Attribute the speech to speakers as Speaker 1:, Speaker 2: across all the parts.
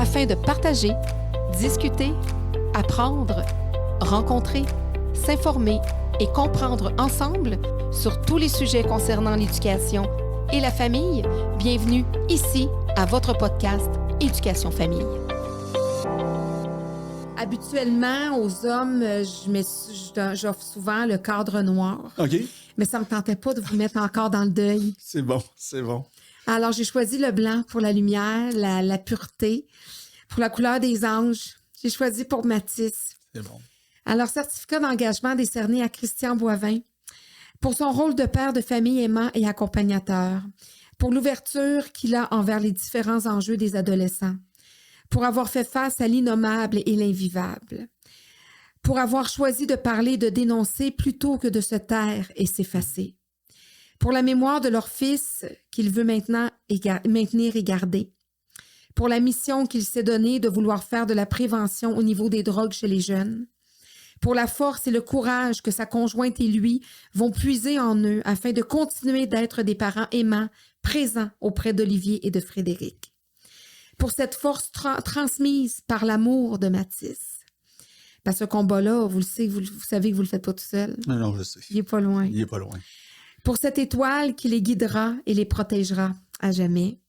Speaker 1: afin de partager, discuter, apprendre, rencontrer, s'informer et comprendre ensemble sur tous les sujets concernant l'éducation et la famille. Bienvenue ici à votre podcast Éducation Famille. Habituellement, aux hommes, j'offre souvent le cadre noir.
Speaker 2: OK.
Speaker 1: Mais ça ne me tentait pas de vous mettre encore dans le deuil.
Speaker 2: C'est bon, c'est bon.
Speaker 1: Alors, j'ai choisi le blanc pour la lumière, la pureté, pour la couleur des anges. J'ai choisi pour Mathis.
Speaker 2: C'est bon.
Speaker 1: Alors, certificat d'engagement décerné à Christian Boivin pour son rôle de père de famille aimant et accompagnateur, pour l'ouverture qu'il a envers les différents enjeux des adolescents, pour avoir fait face à l'innommable et l'invivable, pour avoir choisi de parler, de dénoncer plutôt que de se taire et s'effacer, pour la mémoire de leur fils qu'il veut maintenant maintenir et garder, pour la mission qu'il s'est donnée de vouloir faire de la prévention au niveau des drogues chez les jeunes, pour la force et le courage que sa conjointe et lui vont puiser en eux afin de continuer d'être des parents aimants, présents auprès d'Olivier et de Frédéric. Pour cette force transmise par l'amour de Mathis. Parce que ce combat-là, vous savez que vous le faites pas tout seul.
Speaker 2: Non, je sais.
Speaker 1: Il est pas loin.
Speaker 2: Il est pas loin.
Speaker 1: Pour cette étoile qui les guidera et les protégera à jamais.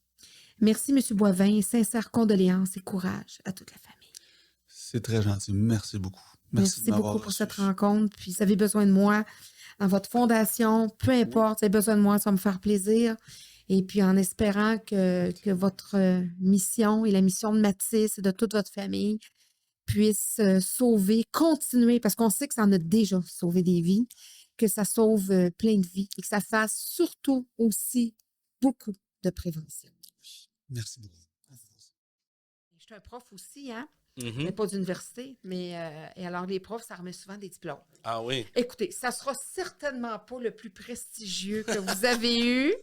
Speaker 1: Merci, M. Boivin, et sincères condoléances et courage à toute la famille.
Speaker 2: C'est très gentil. Merci beaucoup.
Speaker 1: Merci
Speaker 2: de m'avoir
Speaker 1: beaucoup pour
Speaker 2: reçu.
Speaker 1: cette rencontre. Puis, si vous avez besoin de moi dans votre fondation, peu importe, si vous avez besoin de moi, ça va me faire plaisir. Et puis, en espérant que votre mission et la mission de Mathis et de toute votre famille puisse sauver, continuer, parce qu'on sait que ça en a déjà sauvé des vies, que ça sauve plein de vies et que ça fasse surtout aussi beaucoup de prévention.
Speaker 2: Merci beaucoup.
Speaker 1: Je suis un prof aussi, hein? Mais pas d'université, mais et alors les profs, ça remet souvent des diplômes.
Speaker 3: Ah oui.
Speaker 1: Écoutez, ça sera certainement pas le plus prestigieux que vous avez eu,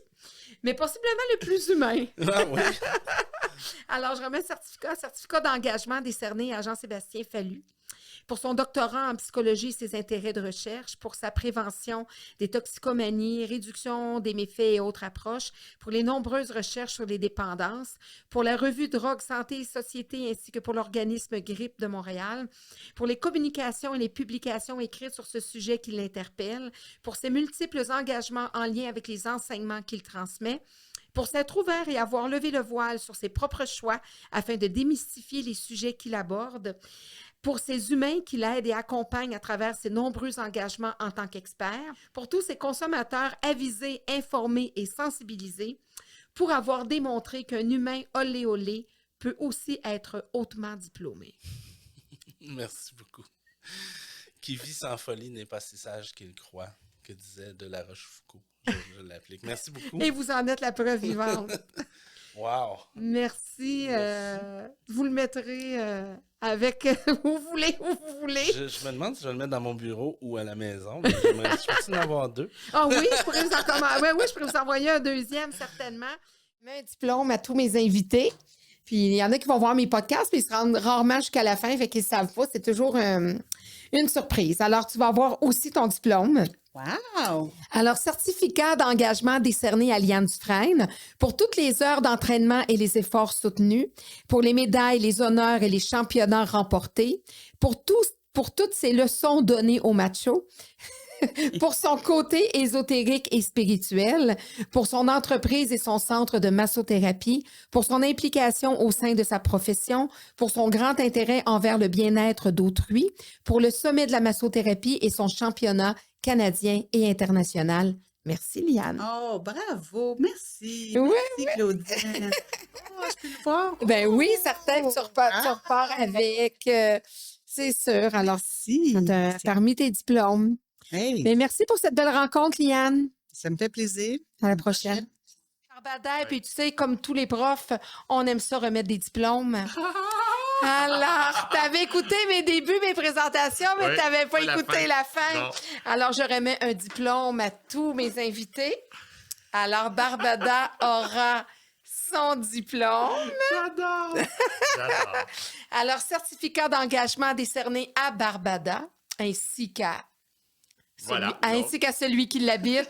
Speaker 1: mais possiblement le plus humain.
Speaker 3: Ah oui.
Speaker 1: Alors, je remets un certificat d'engagement décerné à Jean-Sébastien Fallu pour son doctorat en psychologie et ses intérêts de recherche, pour sa prévention des toxicomanies, réduction des méfaits et autres approches, pour les nombreuses recherches sur les dépendances, pour la revue Drogue, Santé et Société ainsi que pour l'organisme Grippe de Montréal, pour les communications et les publications écrites sur ce sujet qui l'interpelle, pour ses multiples engagements en lien avec les enseignements qu'il transmet, pour s'être ouvert et avoir levé le voile sur ses propres choix afin de démystifier les sujets qu'il aborde, pour ces humains qu'il aide et accompagne à travers ses nombreux engagements en tant qu'expert, pour tous ces consommateurs avisés, informés et sensibilisés, pour avoir démontré qu'un humain olé olé peut aussi être hautement diplômé.
Speaker 3: Merci beaucoup. Qui vit sans folie n'est pas si sage qu'il croit, que disait de La Rochefoucauld. Je l'applique. Merci beaucoup.
Speaker 1: Et vous en êtes la preuve vivante.
Speaker 3: Wow.
Speaker 1: Merci. Vous le mettrez avec où vous voulez.
Speaker 3: Je me demande si je vais le mettre dans mon bureau ou à la maison. Je peux en avoir deux.
Speaker 1: Ah oui, je pourrais vous je pourrais vous envoyer un deuxième, certainement. Je mets un diplôme à tous mes invités. Puis il y en a qui vont voir mes podcasts, mais ils se rendent rarement jusqu'à la fin, fait qu'ils ne savent pas. C'est toujours une surprise. Alors, tu vas avoir aussi ton diplôme.
Speaker 4: Wow!
Speaker 1: Alors, certificat d'engagement décerné à Liane Dufresne pour toutes les heures d'entraînement et les efforts soutenus, pour les médailles, les honneurs et les championnats remportés, pour toutes ces leçons données aux machos, pour son côté ésotérique et spirituel, pour son entreprise et son centre de massothérapie, pour son implication au sein de sa profession, pour son grand intérêt envers le bien-être d'autrui, pour le sommet de la massothérapie et son championnat canadien et international. Merci, Liane.
Speaker 4: Oh, bravo! Merci!
Speaker 1: Oui,
Speaker 4: Merci, Claudine! Oh, je peux le voir?
Speaker 1: Ben oui, certain que tu repars avec, c'est sûr. Alors,
Speaker 4: Merci!
Speaker 1: parmi tes diplômes.
Speaker 4: Hey,
Speaker 1: Mais merci pour cette belle rencontre, Liane.
Speaker 4: ça me fait plaisir.
Speaker 1: À la prochaine. Barbadère, puis tu sais, comme tous les profs, on aime ça remettre des diplômes. Alors, t'avais écouté mes débuts, mes présentations, mais
Speaker 3: Oui,
Speaker 1: t'avais pas
Speaker 3: la
Speaker 1: écouté
Speaker 3: fin.
Speaker 1: la fin.
Speaker 3: Non.
Speaker 1: Alors, je remets un diplôme à tous mes invités. Alors, Barbada aura son diplôme.
Speaker 3: J'adore.
Speaker 1: Alors, certificat d'engagement décerné à Barbada ainsi qu'à
Speaker 5: Voilà.
Speaker 1: ainsi qu'à celui qui l'habite.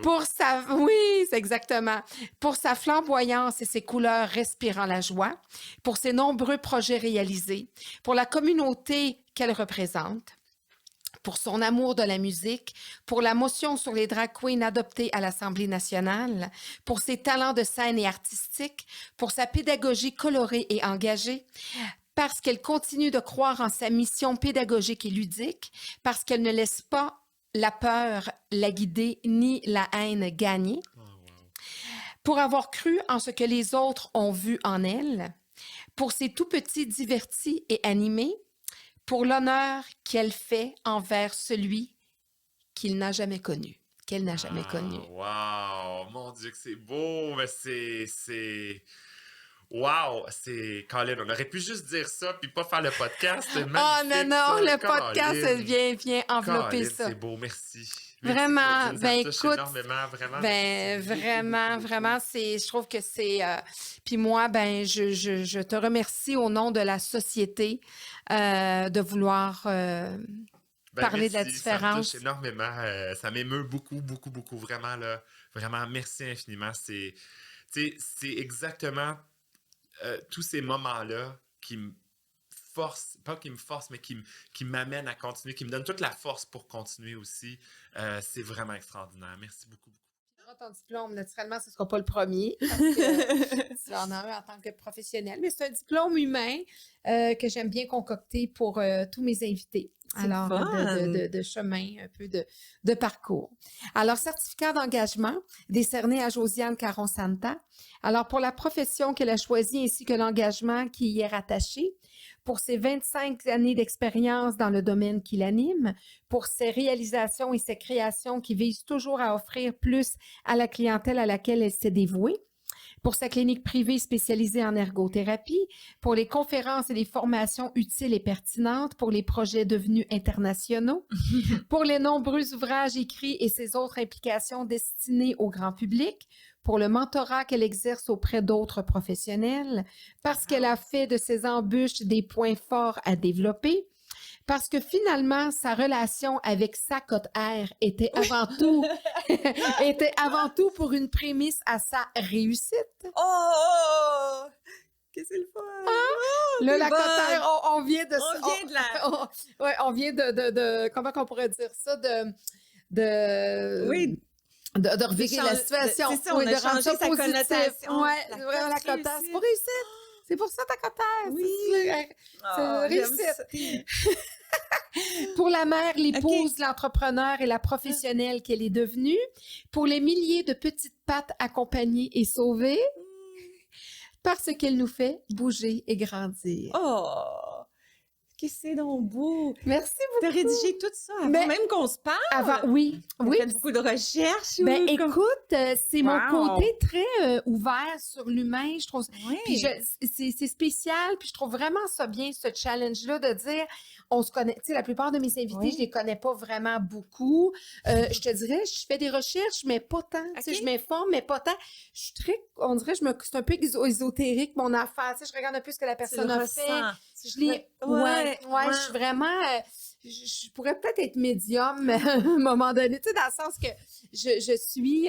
Speaker 1: Pour sa... Oui, c'est exactement. Pour sa flamboyance et ses couleurs respirant la joie, pour ses nombreux projets réalisés, pour la communauté qu'elle représente, pour son amour de la musique, pour la motion sur les drag queens adoptées à l'Assemblée nationale, pour ses talents de scène et artistiques, pour sa pédagogie colorée et engagée, parce qu'elle continue de croire en sa mission pédagogique et ludique, parce qu'elle ne laisse pas la peur la guider ni la haine gagner, pour avoir cru en ce que les autres ont vu en elle, pour ses tout petits divertis et animés, pour l'honneur qu'elle fait envers celui qu'il n'a jamais connu, qu'elle n'a jamais connu.
Speaker 5: Wow! Mon Dieu, que c'est beau! Mais wow! C'est... Colin, on aurait pu juste dire ça puis pas faire le podcast. C'est
Speaker 1: Oh
Speaker 5: magnifique,
Speaker 1: non,
Speaker 5: ça.
Speaker 1: le podcast
Speaker 5: Colin.
Speaker 1: vient envelopper
Speaker 5: Colin,
Speaker 1: ça.
Speaker 5: c'est beau, merci.
Speaker 1: Vraiment,
Speaker 5: Claudine, ça me touche
Speaker 1: écoute,
Speaker 5: énormément, vraiment.
Speaker 1: Ben,
Speaker 5: merci.
Speaker 1: vraiment, vraiment, je trouve que c'est... Puis moi, ben, je te remercie au nom de la société de vouloir parler de la
Speaker 5: Merci, ça me
Speaker 1: différence.
Speaker 5: touche énormément. Ça m'émeut beaucoup, beaucoup, beaucoup. Vraiment, là. Vraiment, merci infiniment. Tu sais, c'est exactement tous ces moments-là qui me forcent, pas qui me forcent, mais qui m'amènent à continuer, qui me donnent toute la force pour continuer aussi. C'est vraiment extraordinaire. Merci beaucoup.
Speaker 1: Tu auras ton diplôme, naturellement, ce ne sera pas le premier, parce que tu en as un en tant que professionnel, mais c'est un diplôme humain que j'aime bien concocter pour tous mes invités.
Speaker 4: C'est
Speaker 1: Alors,
Speaker 4: fun.
Speaker 1: de chemin, un peu de parcours. Alors, certificat d'engagement décerné à Josiane Caron-Santa. Alors, pour la profession qu'elle a choisie ainsi que l'engagement qui y est rattaché, pour ses 25 années d'expérience dans le domaine qui l'anime, pour ses réalisations et ses créations qui visent toujours à offrir plus à la clientèle à laquelle elle s'est dévouée, pour sa clinique privée spécialisée en ergothérapie, pour les conférences et les formations utiles et pertinentes, pour les projets devenus internationaux, pour les nombreux ouvrages écrits et ses autres implications destinées au grand public, pour le mentorat qu'elle exerce auprès d'autres professionnels, parce qu'elle a fait de ses embûches des points forts à développer, parce que finalement, sa relation avec sa cote R était avant tout, était avant tout pour une prémisse à sa réussite.
Speaker 4: Oh! Qu'est-ce que c'est le fun! Oh,
Speaker 1: Là,
Speaker 4: t'es
Speaker 1: la
Speaker 4: bonne.
Speaker 1: cote R, on vient de...
Speaker 4: On vient de la...
Speaker 1: on vient de comment qu'on pourrait dire ça?
Speaker 4: Oui.
Speaker 1: De revirer la situation.
Speaker 4: C'est ça, on a
Speaker 1: de rendre
Speaker 4: changé
Speaker 1: ça
Speaker 4: sa
Speaker 1: positif.
Speaker 4: connotation.
Speaker 1: Ouais,
Speaker 4: La
Speaker 1: vraiment la
Speaker 4: cote
Speaker 1: cote R. C'est
Speaker 4: réussite.
Speaker 1: pour réussite. C'est pour ça ta cote R.
Speaker 4: Oui.
Speaker 1: C'est réussite. Pour la mère, l'épouse, l'entrepreneur et la professionnelle qu'elle est devenue, pour les milliers de petites pattes accompagnées et sauvées, parce qu'elle nous fait bouger et grandir.
Speaker 4: Oh! Qu'est-ce que c'est donc beau!
Speaker 1: Merci
Speaker 4: T'as
Speaker 1: beaucoup.
Speaker 4: rédigé tout ça avant
Speaker 1: Mais-
Speaker 4: même qu'on se parle?
Speaker 1: Avant, oui,
Speaker 4: T'as
Speaker 1: oui.
Speaker 4: fait beaucoup de recherches?
Speaker 1: Ben
Speaker 4: ou comme-
Speaker 1: écoute, c'est mon
Speaker 4: Wow.
Speaker 1: côté très ouvert sur l'humain, je trouve.
Speaker 4: Oui.
Speaker 1: Puis c'est spécial, puis je trouve vraiment ça bien, ce challenge-là, de dire, on se connaît, tu sais, la plupart de mes invités,
Speaker 4: Oui.
Speaker 1: je les connais pas vraiment beaucoup. Je te dirais, je fais des recherches, mais pas tant. Tu sais,
Speaker 4: Ok.
Speaker 1: je m'informe, mais pas tant. Je suis très, on dirait, c'est un peu ésotérique, mon affaire. Tu sais, je regarde un peu ce que la
Speaker 4: Tu
Speaker 1: personne
Speaker 4: le
Speaker 1: a
Speaker 4: ressens.
Speaker 1: fait. Je lis,
Speaker 4: Ouais,
Speaker 1: ouais,
Speaker 4: ouais.
Speaker 1: je suis vraiment, je pourrais peut-être être médium à un moment donné, tu sais, dans le sens que je suis,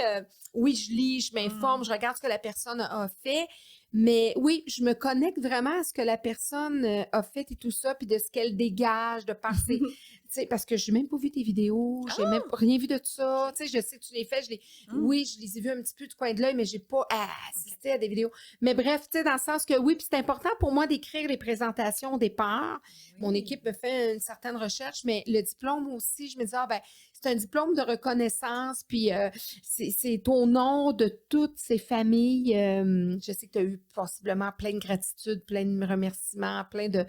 Speaker 1: oui, je lis, je m'informe, je regarde ce que la personne a fait, mais oui, je me connecte vraiment à ce que la personne a fait et tout ça, puis de ce qu'elle dégage, de par ses, tu sais, parce que j'ai même pas vu tes vidéos, j'ai même rien vu de tout ça, tu sais, je sais que tu les fais, oui, je les ai vus un petit peu du coin de l'œil, mais j'ai pas assisté à des vidéos. Mais bref, tu sais, dans le sens que oui, puis c'est important pour moi d'écrire les présentations au départ. Mon équipe me fait une certaine recherche, mais le diplôme aussi, je me dis, ben, c'est un diplôme de reconnaissance, puis c'est au nom de toutes ces familles. Je sais que tu as eu possiblement plein de gratitude, plein de remerciements, plein de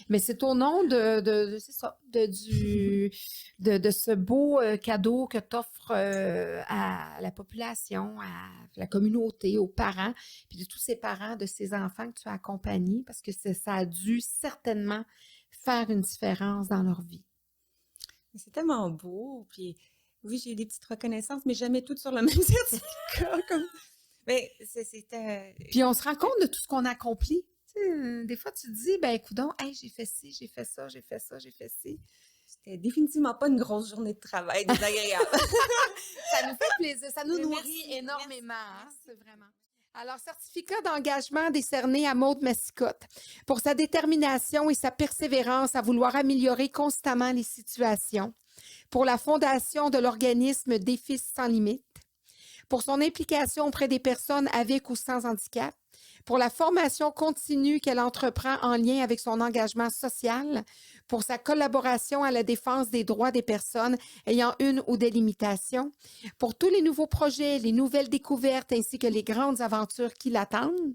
Speaker 1: mais c'est au nom c'est ça, de ce beau cadeau que tu offres à la population, à la communauté, aux parents, puis de tous ces parents, de ces enfants que tu as accompagnés, parce que ça a dû certainement faire une différence dans leur vie.
Speaker 4: C'est tellement beau. Puis oui, j'ai eu des petites reconnaissances, mais jamais toutes sur le même certificat. Mais c'était...
Speaker 1: Puis on se rend compte de tout ce qu'on accomplit. Tu sais, des fois, tu te dis, ben, coudonc, hey, j'ai fait ci, j'ai fait ça, j'ai fait ça, j'ai fait ci.
Speaker 4: c'était définitivement pas une grosse journée de travail désagréable.
Speaker 1: Ça nous fait plaisir, ça nous
Speaker 4: Mais
Speaker 1: nourrit
Speaker 4: merci,
Speaker 1: énormément, hein,
Speaker 4: merci.
Speaker 1: c'est vraiment. Alors, certificat d'engagement décerné à Maude Mascotte pour sa détermination et sa persévérance à vouloir améliorer constamment les situations, pour la fondation de l'organisme Défis sans limite, pour son implication auprès des personnes avec ou sans handicap, pour la formation continue qu'elle entreprend en lien avec son engagement social, pour sa collaboration à la défense des droits des personnes ayant une ou des limitations, pour tous les nouveaux projets, les nouvelles découvertes ainsi que les grandes aventures qui l'attendent,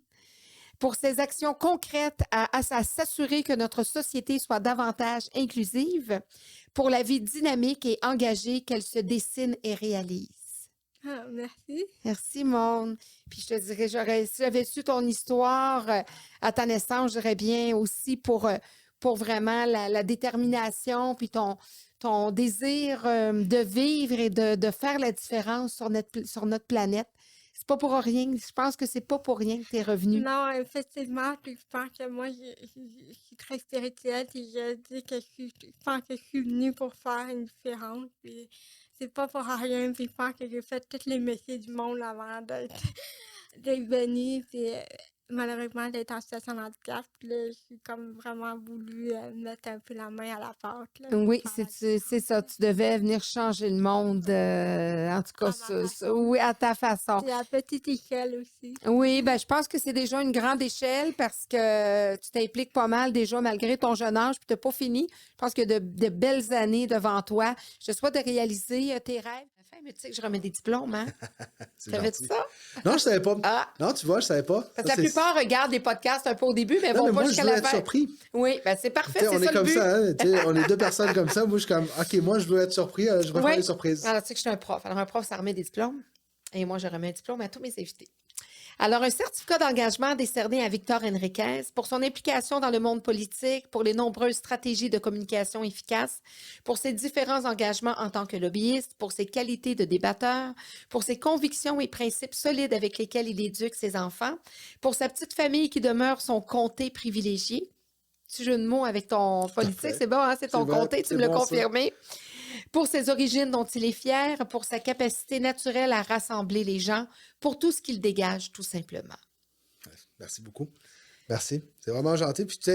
Speaker 1: pour ses actions concrètes à s'assurer que notre société soit davantage inclusive, pour la vie dynamique et engagée qu'elle se dessine et réalise.
Speaker 6: Ah, merci.
Speaker 1: Merci, Maude. Puis je te dirais, si j'avais su ton histoire à ta naissance, je dirais bien aussi pour vraiment la détermination, puis ton désir de vivre et de faire la différence sur notre planète. C'est pas pour rien. Je pense que c'est pas pour rien que tu es revenu.
Speaker 6: Non, effectivement, puis je pense que moi, je suis très spirituelle, puis je dis que je pense que je suis venue pour faire une différence, puis c'est pas pour rien, puis je pense que j'ai fait tous les métiers du monde avant d'être venue, puis malheureusement d'être en situation de handicap, puis là, j'ai comme vraiment voulu mettre un peu la main à la pâte, là, pour
Speaker 1: Oui,
Speaker 6: faire la
Speaker 1: c'est ça. Tu devais venir changer le monde, en tout cas,
Speaker 6: À ma façon.
Speaker 1: oui, à ta façon.
Speaker 6: Puis à petite échelle aussi.
Speaker 1: Oui, ben je pense que c'est déjà une grande échelle parce que tu t'impliques pas mal déjà malgré ton jeune âge, puis tu n'as pas fini. Je pense que de belles années devant toi. Je te souhaite de réaliser tes rêves. Enfin, mais tu sais que je remets des diplômes, hein?
Speaker 2: C'est
Speaker 1: Savais-tu
Speaker 2: gentil.
Speaker 1: ça?
Speaker 2: Non, je savais pas.
Speaker 1: Ah!
Speaker 2: Non, tu vois, je savais pas.
Speaker 1: Parce que
Speaker 2: Ça,
Speaker 1: la
Speaker 2: c'est-
Speaker 1: plupart regardent les podcasts un peu au début, mais
Speaker 2: Non,
Speaker 1: vont
Speaker 2: mais
Speaker 1: pas
Speaker 2: moi, je
Speaker 1: jusqu'à
Speaker 2: veux
Speaker 1: la
Speaker 2: être
Speaker 1: fin.
Speaker 2: surpris.
Speaker 1: Oui, ben c'est parfait,
Speaker 2: Tu sais,
Speaker 1: c'est
Speaker 2: on
Speaker 1: ça
Speaker 2: est
Speaker 1: le
Speaker 2: comme
Speaker 1: but.
Speaker 2: ça, hein? Tu sais, on est deux personnes comme ça. Moi, je suis comme, OK, moi, je veux être surpris, je veux
Speaker 1: Ouais.
Speaker 2: faire des surprises.
Speaker 1: Alors, tu sais que je suis un prof. Alors, un prof, ça remet des diplômes. Et moi, je remets un diplôme à tous mes invités. Alors, un certificat d'engagement décerné à Victor Henriquez pour son implication dans le monde politique, pour les nombreuses stratégies de communication efficaces, pour ses différents engagements en tant que lobbyiste, pour ses qualités de débatteur, pour ses convictions et principes solides avec lesquels il éduque ses enfants, pour sa petite famille qui demeure son comté privilégié. Petit jeu de mots avec ton politique,
Speaker 2: Parfait.
Speaker 1: c'est bon, hein? C'est ton
Speaker 2: C'est bon,
Speaker 1: comté, tu
Speaker 2: c'est
Speaker 1: me l'as
Speaker 2: bon, ça.
Speaker 1: confirmé. Pour ses origines dont il est fier, pour sa capacité naturelle à rassembler les gens, pour tout ce qu'il dégage, tout simplement.
Speaker 2: Merci beaucoup. Merci. C'est vraiment gentil. Puis tu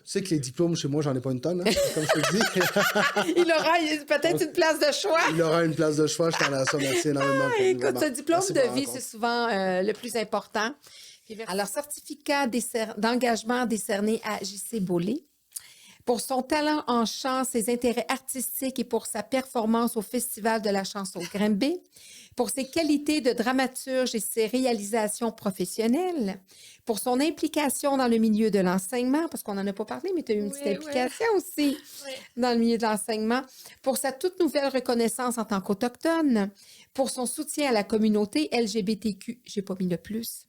Speaker 2: sais que les diplômes chez moi, j'en ai pas une tonne, hein, comme je te dis.
Speaker 1: Il aura peut-être une place de choix.
Speaker 2: Il aura une place de choix, je t'en assume. Merci énormément. pour nous,
Speaker 1: Écoute,
Speaker 2: vraiment.
Speaker 1: ce diplôme
Speaker 2: Merci
Speaker 1: de
Speaker 2: pour la
Speaker 1: vie,
Speaker 2: rencontre.
Speaker 1: c'est souvent le plus important. Alors, certificat d'engagement décerné à J.C. Bollé. Pour son talent en chant, ses intérêts artistiques et pour sa performance au Festival de la chanson Grimby, pour ses qualités de dramaturge et ses réalisations professionnelles, pour son implication dans le milieu de l'enseignement, parce qu'on n'en a pas parlé, mais tu as eu une petite
Speaker 6: Oui,
Speaker 1: implication aussi
Speaker 6: Oui.
Speaker 1: dans le milieu de l'enseignement, pour sa toute nouvelle reconnaissance en tant qu'autochtone, pour son soutien à la communauté LGBTQ, j'ai pas mis le plus,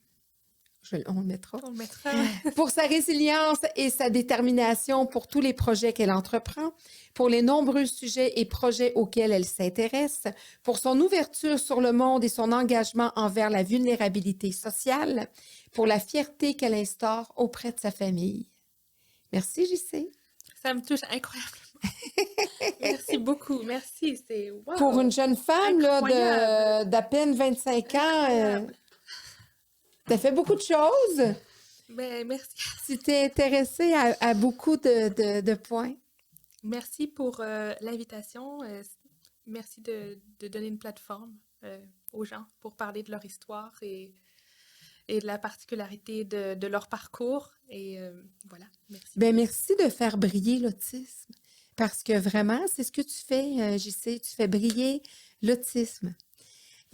Speaker 1: on le mettra,
Speaker 6: On le mettra.
Speaker 1: pour sa résilience et sa détermination pour tous les projets qu'elle entreprend, pour les nombreux sujets et projets auxquels elle s'intéresse, pour son ouverture sur le monde et son engagement envers la vulnérabilité sociale, pour la fierté qu'elle instaure auprès de sa famille. Merci, JC.
Speaker 6: Ça me touche incroyablement. Merci beaucoup. Merci. C'est wow.
Speaker 1: Pour une jeune femme là,
Speaker 6: Incroyable.
Speaker 1: d'à peine 25 ans,
Speaker 6: Incroyable.
Speaker 1: tu as fait beaucoup de choses.
Speaker 6: Ben, merci.
Speaker 1: Tu t'es intéressée à beaucoup de points.
Speaker 6: Merci pour l'invitation. Merci de donner une plateforme aux gens pour parler de leur histoire et de la particularité de leur parcours. Et voilà, merci.
Speaker 1: Ben merci de faire briller l'autisme. Parce que vraiment, c'est ce que tu fais, JC. Tu fais briller l'autisme.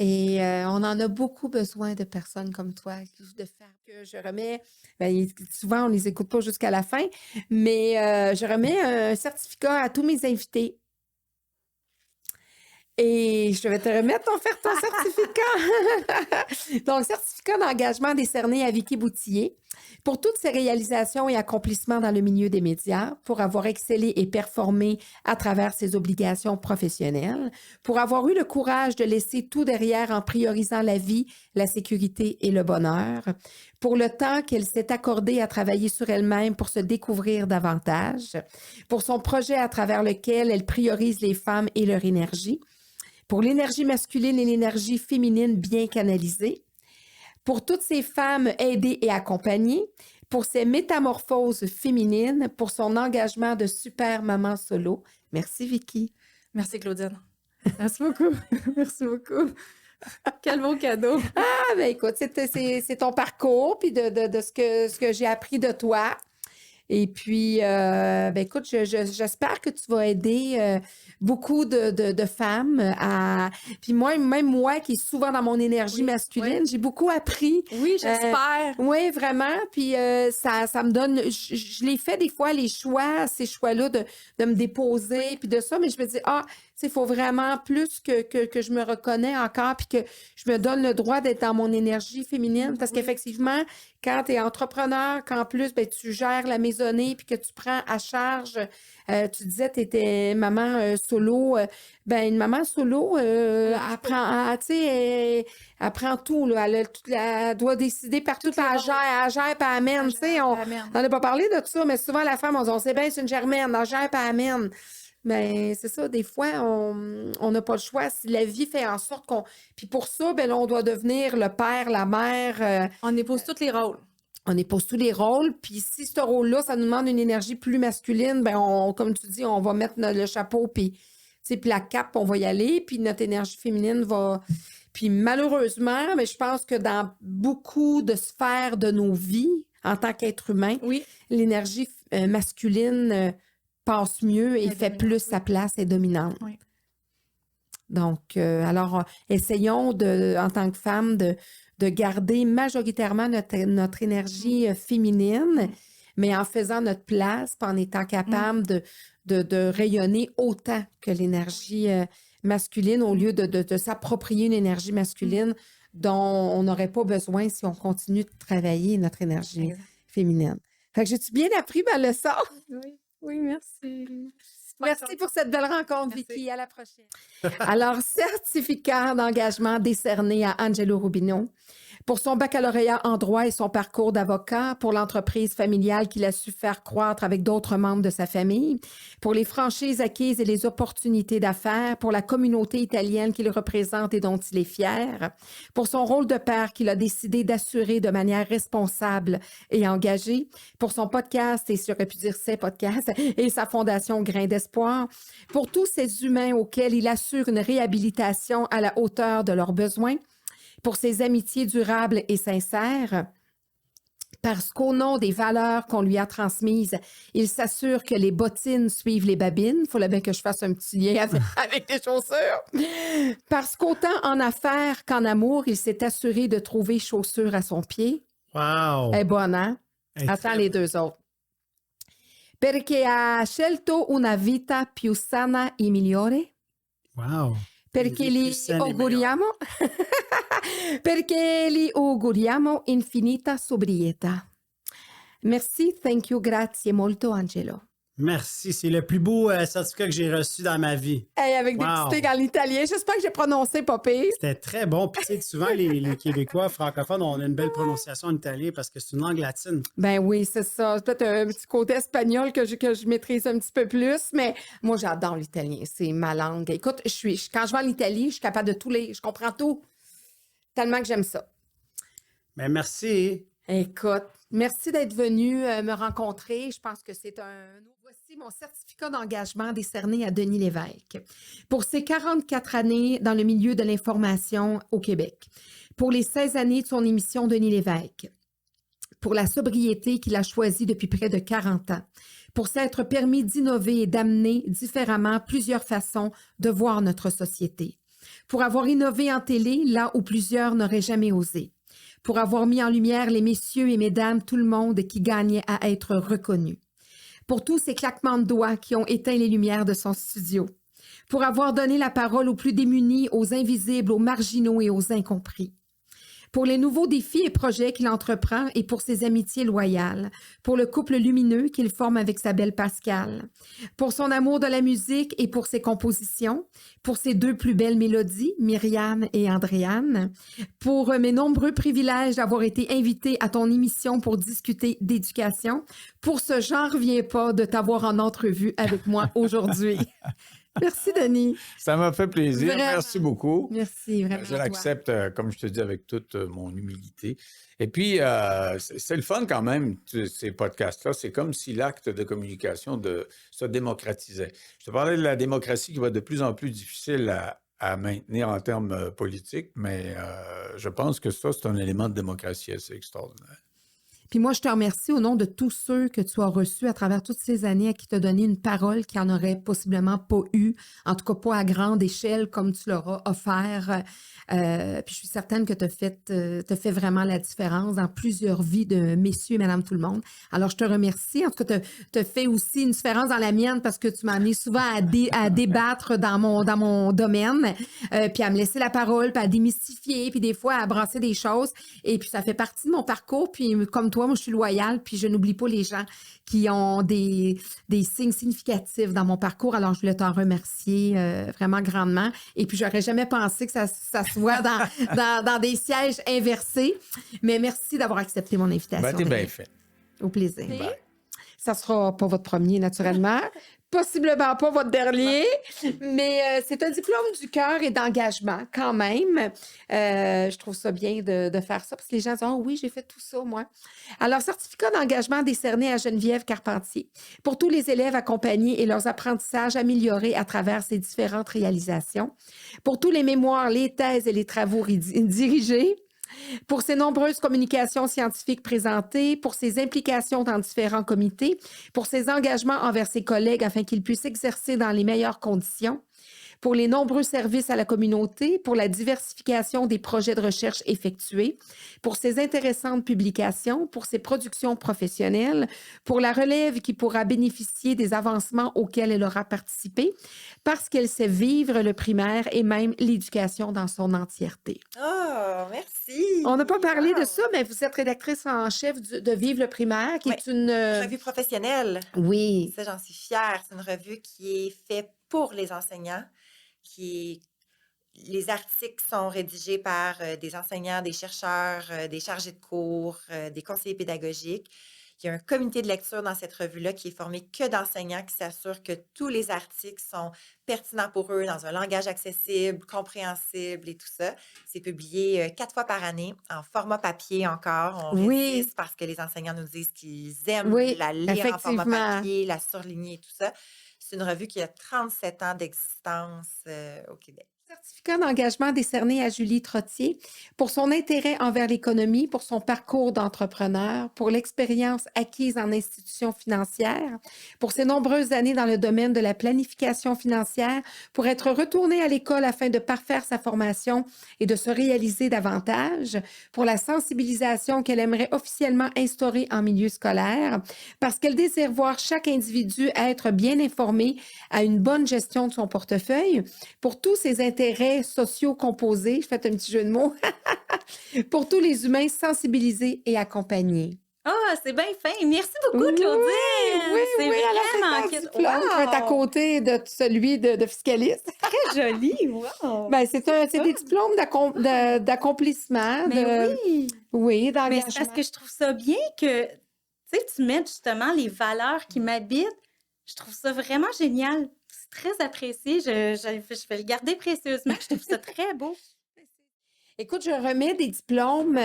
Speaker 1: Et on en a beaucoup besoin de personnes comme toi, de faire que je remets, ben, souvent on ne les écoute pas jusqu'à la fin, mais je remets un certificat à tous mes invités. Et je vais te remettre ton certificat. Donc, certificat d'engagement décerné à Vicky Boutillier Pour toutes ses réalisations et accomplissements dans le milieu des médias, pour avoir excellé et performé à travers ses obligations professionnelles, pour avoir eu le courage de laisser tout derrière en priorisant la vie, la sécurité et le bonheur, pour le temps qu'elle s'est accordé à travailler sur elle-même pour se découvrir davantage, pour son projet à travers lequel elle priorise les femmes et leur énergie, pour l'énergie masculine et l'énergie féminine bien canalisées, pour toutes ces femmes aidées et accompagnées, pour ses métamorphoses féminines, pour son engagement de super maman solo. Merci, Vicky.
Speaker 4: Merci, Claudine. Merci beaucoup. Merci beaucoup. Quel beau cadeau.
Speaker 1: Ah, ben écoute, c'est ton parcours, puis de ce que j'ai appris de toi. Et puis, ben écoute, j'espère que tu vas aider beaucoup de femmes à... Puis même moi, qui est souvent dans mon énergie masculine, j'ai beaucoup appris.
Speaker 4: Oui, j'espère.
Speaker 1: Oui, vraiment. Puis ça me donne... Je les fais des fois, les choix, ces choix-là de me déposer, puis de ça, mais je me dis, il faut vraiment plus que je me reconnais encore, puis que je me donne le droit d'être dans mon énergie féminine. Parce qu'effectivement, quand tu es entrepreneur, qu'en plus, ben, tu gères la maisonnée, puis que tu prends à charge, tu disais, tu étais maman solo. Ben, une maman solo, elle prend tout. Là, elle doit décider partout, puis elle gère, puis elle amène. On n'en a pas parlé de tout ça, mais souvent, la femme, on sait bien, c'est une germaine, elle gère, puis elle amène. Mais c'est ça, des fois, on n'a pas le choix. Si la vie fait en sorte qu'on... Puis pour ça, ben là, on doit devenir le père, la mère.
Speaker 4: On épouse tous les rôles.
Speaker 1: On épouse tous les rôles. Puis si ce rôle-là, ça nous demande une énergie plus masculine, ben comme tu dis, on va mettre le chapeau, puis la cape, on va y aller. Puis notre énergie féminine va... Puis malheureusement, mais je pense que dans beaucoup de sphères de nos vies, en tant qu'être humain, l'énergie masculine... passe mieux et fait plus sa place, est dominante.
Speaker 4: Oui.
Speaker 1: Donc, alors, essayons en tant que femme de garder majoritairement notre énergie féminine, mais en faisant notre place, puis en étant capable de rayonner autant que l'énergie masculine au lieu de s'approprier une énergie masculine dont on n'aurait pas besoin si on continue de travailler notre énergie féminine. Fait que j'ai-tu bien appris ma leçon?
Speaker 4: Oui, merci.
Speaker 1: Merci pour cette belle rencontre, Vicky. À la prochaine. Alors, certificat d'engagement décerné à Angelo Rubino pour son baccalauréat en droit et son parcours d'avocat, pour l'entreprise familiale qu'il a su faire croître avec d'autres membres de sa famille, pour les franchises acquises et les opportunités d'affaires, pour la communauté italienne qu'il représente et dont il est fier, pour son rôle de père qu'il a décidé d'assurer de manière responsable et engagée, pour son podcast, et j'aurais pu dire ses podcasts, et sa fondation Grain d'espoir, pour tous ces humains auxquels il assure une réhabilitation à la hauteur de leurs besoins, pour ses amitiés durables et sincères, parce qu'au nom des valeurs qu'on lui a transmises, il s'assure que les bottines suivent les babines. Il fallait bien que je fasse un petit lien avec les chaussures. Parce qu'autant en affaires qu'en amour, il s'est assuré de trouver chaussures à son pied.
Speaker 7: Wow!
Speaker 1: Elle est bonne, hein? Attends les deux autres. Perché ha scelto una vita più sana e migliore.
Speaker 7: Wow!
Speaker 1: Perché li auguriamo infinita sobrietà. Merci, thank you, grazie molto, Angelo.
Speaker 7: Merci, c'est le plus beau certificat que j'ai reçu dans ma vie.
Speaker 1: Hey, avec des
Speaker 7: Wow.
Speaker 1: petits trucs en italien, j'espère que j'ai prononcé pas pire.
Speaker 7: C'était très bon. Puis, tu sais, souvent, les Québécois francophones, on a une belle prononciation en italien parce que c'est une langue latine.
Speaker 1: Ben oui, c'est ça. C'est peut-être un petit côté espagnol que je maîtrise un petit peu plus, mais moi, j'adore l'italien. C'est ma langue. Écoute, quand je vais en Italie, je suis capable de tout lire. Je comprends tout. Tellement que j'aime ça.
Speaker 7: Ben, merci.
Speaker 1: Écoute, merci d'être venu me rencontrer. Je pense que c'est Voici mon certificat d'engagement décerné à Denis Lévesque pour ses 44 années dans le milieu de l'information au Québec, pour les 16 années de son émission Denis Lévesque, pour la sobriété qu'il a choisie depuis près de 40 ans, pour s'être permis d'innover et d'amener différemment plusieurs façons de voir notre société, pour avoir innové en télé là où plusieurs n'auraient jamais osé, pour avoir mis en lumière les messieurs et mesdames, tout le monde qui gagnait à être reconnu, pour tous ces claquements de doigts qui ont éteint les lumières de son studio, pour avoir donné la parole aux plus démunis, aux invisibles, aux marginaux et aux incompris, pour les nouveaux défis et projets qu'il entreprend et pour ses amitiés loyales, pour le couple lumineux qu'il forme avec sa belle Pascale, pour son amour de la musique et pour ses compositions, pour ses 2 plus belles mélodies, Myriam et Andréane, pour mes nombreux privilèges d'avoir été invitée à ton émission pour discuter d'éducation, pour ce j'en reviens pas de t'avoir en entrevue avec moi aujourd'hui. Merci, Denis.
Speaker 8: Ça m'a fait plaisir.
Speaker 1: Vraiment.
Speaker 8: Merci beaucoup.
Speaker 1: Merci, vraiment.
Speaker 8: Je
Speaker 1: toi.
Speaker 8: l'accepte, comme je te dis, avec toute mon humilité. Et puis, c'est le fun quand même, ces podcasts-là. C'est comme si l'acte de communication se démocratisait. Je te parlais de la démocratie qui va être de plus en plus difficile à maintenir en termes politiques, mais je pense que ça, c'est un élément de démocratie assez extraordinaire.
Speaker 1: Puis moi, je te remercie au nom de tous ceux que tu as reçus à travers toutes ces années à qui t'as donné une parole qui en aurait possiblement pas eu, en tout cas pas à grande échelle comme tu l'auras offert. Puis je suis certaine que tu as fait vraiment la différence dans plusieurs vies de messieurs et madame tout le monde. Alors, je te remercie. En tout cas, tu as fait aussi une différence dans la mienne parce que tu m'as amené souvent à débattre dans mon domaine, puis à me laisser la parole, puis à démystifier, puis des fois à brasser des choses. Et puis, ça fait partie de mon parcours. Puis, comme toi, moi, je suis loyale, puis je n'oublie pas les gens qui ont des signes significatifs dans mon parcours. Alors, je voulais t'en remercier vraiment grandement. Et puis, j'aurais jamais pensé que ça soit dans des sièges inversés. Mais merci d'avoir accepté mon invitation.
Speaker 8: Ben, t'es bien fait.
Speaker 1: Au plaisir.
Speaker 8: Bye.
Speaker 1: Ça sera pas votre premier, naturellement. Possiblement pas votre dernier, mais c'est un diplôme du cœur et d'engagement quand même. Je trouve ça bien de faire ça parce que les gens disent « Ah oui, j'ai fait tout ça, moi. » Alors, certificat d'engagement décerné à Geneviève Carpentier pour tous les élèves accompagnés et leurs apprentissages améliorés à travers ces différentes réalisations, pour tous les mémoires, les thèses et les travaux dirigés, pour ses nombreuses communications scientifiques présentées, pour ses implications dans différents comités, pour ses engagements envers ses collègues afin qu'ils puissent exercer dans les meilleures conditions, pour les nombreux services à la communauté, pour la diversification des projets de recherche effectués, pour ses intéressantes publications, pour ses productions professionnelles, pour la relève qui pourra bénéficier des avancements auxquels elle aura participé, parce qu'elle sait vivre le primaire et même l'éducation dans son entièreté.
Speaker 4: Oh, merci.
Speaker 1: On n'a pas parlé de
Speaker 4: Wow.
Speaker 1: ça, mais vous êtes rédactrice en chef de Vive le primaire, qui
Speaker 4: Oui.
Speaker 1: est une...
Speaker 4: Revue professionnelle.
Speaker 1: Oui.
Speaker 4: Ça, j'en suis fière. C'est une revue qui est faite pour les enseignants. Les articles sont rédigés par des enseignants, des chercheurs, des chargés de cours, des conseillers pédagogiques. Il y a un comité de lecture dans cette revue-là qui est formé que d'enseignants qui s'assurent que tous les articles sont pertinents pour eux dans un langage accessible, compréhensible et tout ça. C'est publié 4 fois par année en format papier encore. On
Speaker 1: Oui.
Speaker 4: résiste parce que les enseignants nous disent qu'ils aiment
Speaker 1: Oui,
Speaker 4: la lire en format
Speaker 1: effectivement.
Speaker 4: papier, la surligner et tout ça. C'est une revue qui a 37 ans d'existence au Québec.
Speaker 1: Certificat d'engagement décerné à Julie Trottier pour son intérêt envers l'économie, pour son parcours d'entrepreneur, pour l'expérience acquise en institutions financières, pour ses nombreuses années dans le domaine de la planification financière, pour être retournée à l'école afin de parfaire sa formation et de se réaliser davantage, pour la sensibilisation qu'elle aimerait officiellement instaurer en milieu scolaire, parce qu'elle désire voir chaque individu être bien informé à une bonne gestion de son portefeuille, pour tous ses intérêts sociaux composés, je fais un petit jeu de mots, pour tous les humains sensibilisés et accompagnés.
Speaker 4: Ah, c'est bien fin. Merci beaucoup,
Speaker 1: Oui,
Speaker 4: Claudine.
Speaker 1: oui,
Speaker 4: C'est
Speaker 1: oui, alors
Speaker 4: vraiment
Speaker 1: c'est un diplôme qui va être à
Speaker 4: Wow!
Speaker 1: côté de celui de fiscaliste.
Speaker 4: Très joli. Wow!
Speaker 1: Ben, c'est des diplômes d'accomplissement.
Speaker 4: Mais oui.
Speaker 1: Oui,
Speaker 4: Mais
Speaker 1: d'engagement.
Speaker 4: c'est parce que je trouve ça bien que tu mettes justement les valeurs qui m'habitent. Je trouve ça vraiment génial. C'est très apprécié. Je vais le garder précieusement. Je trouve ça très beau.
Speaker 1: Écoute, je remets des diplômes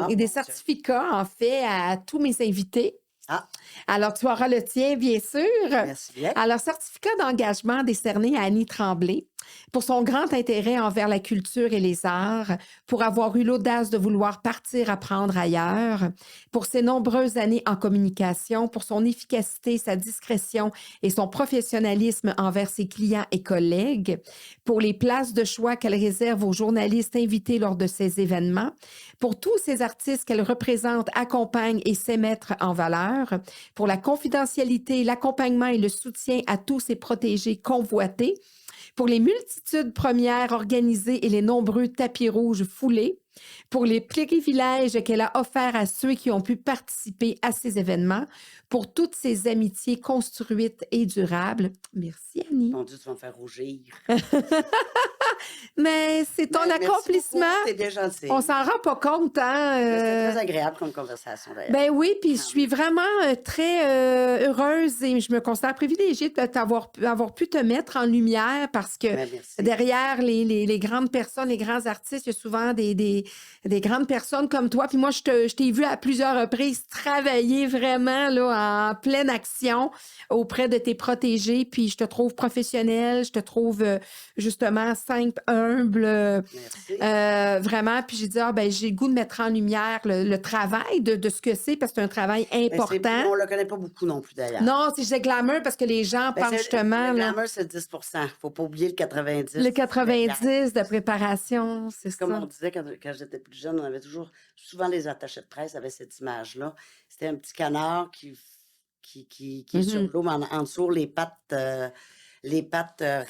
Speaker 1: et des certificats, en fait, à tous mes invités.
Speaker 9: Ah.
Speaker 1: Alors, tu auras le tien, bien sûr.
Speaker 9: Merci bien.
Speaker 1: Alors, certificat d'engagement décerné à Annie Tremblay pour son grand intérêt envers la culture et les arts, pour avoir eu l'audace de vouloir partir apprendre ailleurs, pour ses nombreuses années en communication, pour son efficacité, sa discrétion et son professionnalisme envers ses clients et collègues, pour les places de choix qu'elle réserve aux journalistes invités lors de ces événements, pour tous ces artistes qu'elle représente, accompagne et sait mettre en valeur, pour la confidentialité, l'accompagnement et le soutien à tous ces protégés convoités, pour les multitudes premières organisées et les nombreux tapis rouges foulés, pour les privilèges qu'elle a offerts à ceux qui ont pu participer à ces événements, pour toutes ces amitiés construites et durables. Merci, Annie.
Speaker 9: Mon Dieu, tu vas me faire rougir.
Speaker 1: Mais c'est ton
Speaker 9: Ben, merci
Speaker 1: accomplissement.
Speaker 9: beaucoup, c'était bien gentil.
Speaker 1: On s'en rend pas compte, hein?
Speaker 9: C'était très agréable comme conversation, d'ailleurs.
Speaker 1: Ben oui, puis je suis vraiment très heureuse et je me considère privilégiée de avoir pu te mettre en lumière parce que
Speaker 9: Ben, merci.
Speaker 1: derrière les grandes personnes, les grands artistes, il y a souvent des grandes personnes comme toi. Puis moi, je t'ai vu à plusieurs reprises travailler vraiment là, en pleine action auprès de tes protégés. Puis je te trouve professionnelle, je te trouve justement simple, humble,
Speaker 9: Merci.
Speaker 1: vraiment. Puis j'ai dit, ben, j'ai le goût de mettre en lumière le travail de ce que c'est parce que c'est un travail
Speaker 9: Ben,
Speaker 1: important.
Speaker 9: on ne le connaît pas beaucoup non plus, d'ailleurs.
Speaker 1: Non, c'est j'ai glamour parce que les gens
Speaker 9: Ben,
Speaker 1: pensent justement
Speaker 9: le
Speaker 1: là,
Speaker 9: glamour, c'est 10 Il ne faut pas oublier le 90.
Speaker 1: le 90 de préparation, c'est
Speaker 9: Comme
Speaker 1: ça.
Speaker 9: on disait quand j'étais plus jeune, on avait souvent les attachés de presse avaient cette image-là. C'était un petit canard qui est sur l'eau, mais en dessous, les pattes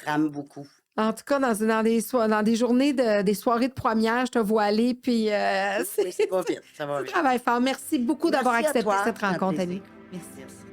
Speaker 9: rament beaucoup.
Speaker 1: En tout cas, dans des journées, des soirées de première, je te vois aller, puis
Speaker 9: Oui, ça va vite, ça va
Speaker 1: c'est
Speaker 9: vite.
Speaker 1: travail fort. Merci beaucoup d'avoir
Speaker 9: Merci à
Speaker 1: accepté
Speaker 9: toi,
Speaker 1: cette
Speaker 9: c'est un
Speaker 1: rencontre,
Speaker 9: plaisir.
Speaker 1: Annie. Merci.
Speaker 9: Merci.